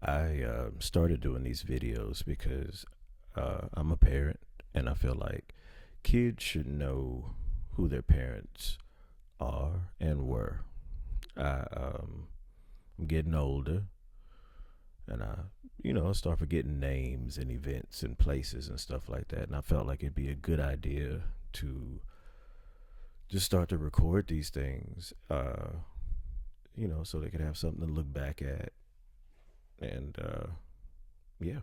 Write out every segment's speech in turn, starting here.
I started doing these videos because I'm a parent and I feel like kids should know who their parents are and were. I'm getting older and I start forgetting names and events and places and stuff like that. And I felt like it'd be a good idea to just start to record these things, so they could have something to look back at. And yeah.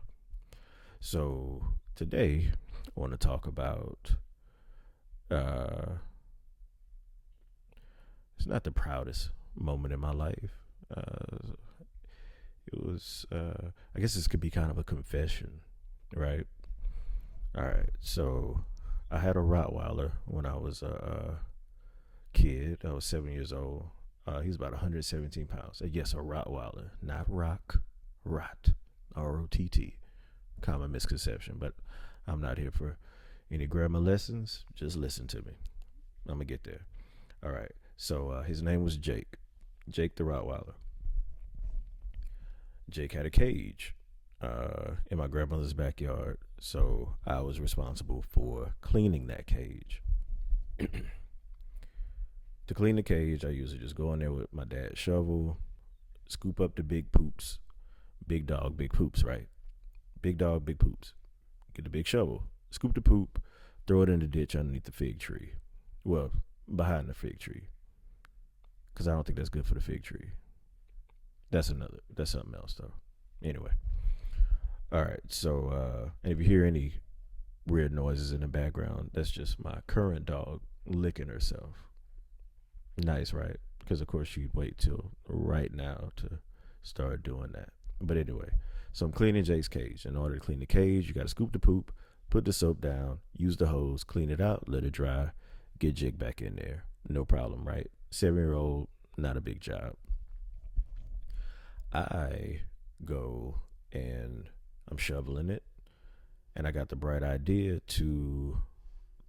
So today I want to talk about uh, it's not the proudest moment in my life. Uh, it was, I guess this could be kind of a confession, right? All right. So I had a Rottweiler when I was a kid. I was 7 years old. He was about 117 pounds. Yes, a Rottweiler, not rock, rot, ROTT. Common misconception, but I'm not here for any grammar lessons. Just listen to me. I'm gonna get there. All right. So his name was Jake the Rottweiler. Jake had a cage in my grandmother's backyard, so I was responsible for cleaning that cage. To clean the cage, I usually just go in there with my dad's shovel, scoop up the big poops. Big dog, big poops, right? Big dog, big poops. Get the big shovel, scoop the poop, throw it in the ditch underneath the fig tree. Well, behind the fig tree, because I don't think that's good for the fig tree. That's something else though. Anyway, all right. So, and if you hear any weird noises in the background, that's just my current dog licking herself. Nice, right? Because of course she'd wait till right now to start doing that. But anyway, so I'm cleaning Jake's cage. In order to clean the cage, you got to scoop the poop, put the soap down, use the hose, clean it out, let it dry, get Jake back in there. No problem, right? 7 year old, not a big job. I go and I'm shoveling it, and I got the bright idea to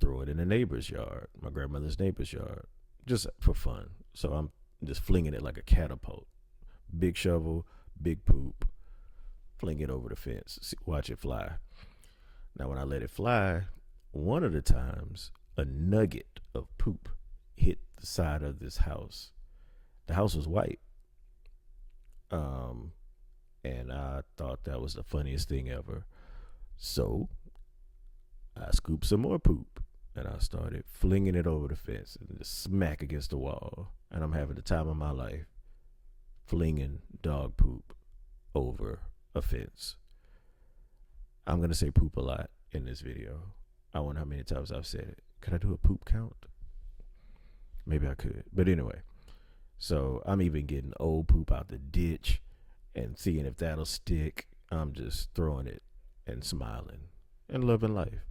throw it in a neighbor's yard, my grandmother's neighbor's yard, just for fun. So I'm just flinging it like a catapult. Big shovel, big poop, fling it over the fence, watch it fly. Now, when I let it fly, one of the times a nugget of poop hit the side of this house. The house was white, um, and I thought that was the funniest thing ever. So I scooped some more poop and I started flinging it over the fence and just smack against the wall. And I'm having the time of my life flinging dog poop over a fence. I'm going to say poop a lot in this video. I wonder how many times I've said it. Could I do a poop count? Maybe I could. But anyway, so I'm even getting old poop out the ditch and seeing if that'll stick. I'm just throwing it and smiling and loving life.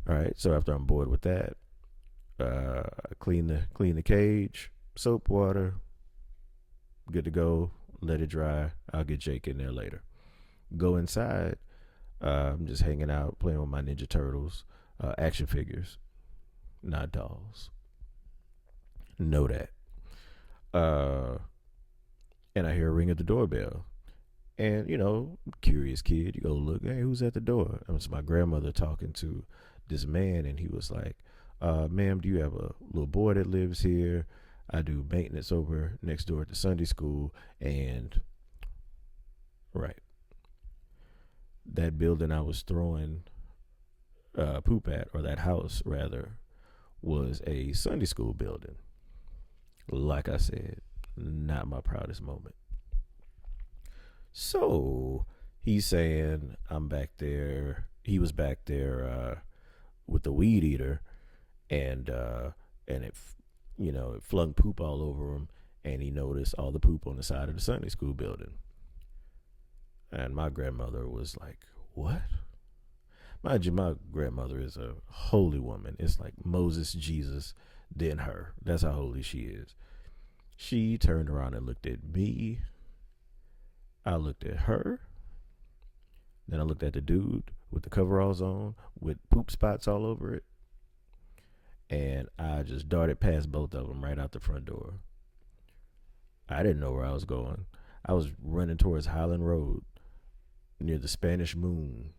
All right. So after I'm bored with that, I clean the cage, soap, water, good to go. Let it dry. I'll get Jake in there later. Go inside. I'm just hanging out, playing with my Ninja Turtles, action figures, not dolls. Know that. Uh, and I hear a ring at the doorbell. And, curious kid, you go look, hey, who's at the door? And it's my grandmother talking to this man, and he was like, ma'am, do you have a little boy that lives here? I do maintenance over next door at the Sunday school. And, right, that building I was throwing poop at, or that house rather, was a Sunday school building. Like I said, not my proudest moment. So he's saying I'm back there. He was back there with the weed eater, and it flung poop all over him, and he noticed all the poop on the side of the Sunday school building. And my grandmother was like, "What?" Mind you, my grandmother is a holy woman. It's like Moses, Jesus, then her. That's how holy she is. She turned around and looked at me. I looked at her. Then I looked at the dude with the coveralls on with poop spots all over it. And I just darted past both of them right out the front door. I didn't know where I was going. I was running towards Highland Road near the Spanish Moon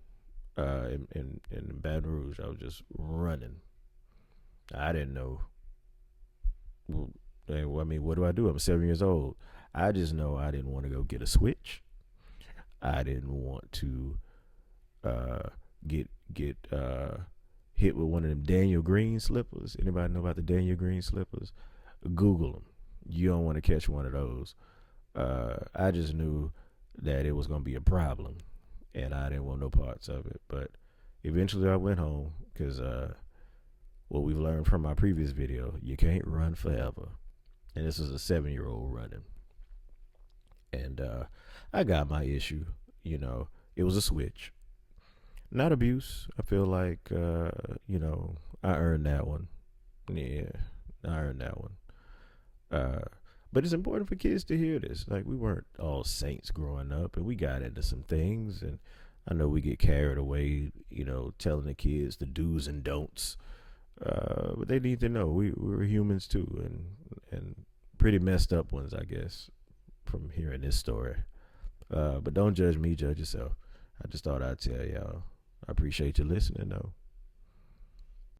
in Baton Rouge. I was just running. I didn't know. Well, I mean, what do I do? I'm 7 years old. I just know I didn't want to go get a switch. I didn't want to uh, get hit with one of them Daniel Green slippers. Anybody know about the Daniel Green slippers? Google them. You don't want to catch one of those. I just knew that it was going to be a problem, and I didn't want no parts of it. But eventually, I went home because what we've learned from my previous video, you can't run forever. And this is a 7-year-old running, and I got my issue. It was a switch, not abuse. I feel like I earned that one. Yeah, I earned that one. Uh, but it's important for kids to hear this. Like, we weren't all saints growing up, and we got into some things, and I know we get carried away, telling the kids the do's and don'ts. But they need to know we're humans too, and pretty messed up ones, I guess, from hearing this story. But don't judge me, judge yourself. I just thought I'd tell y'all. I appreciate you listening, though.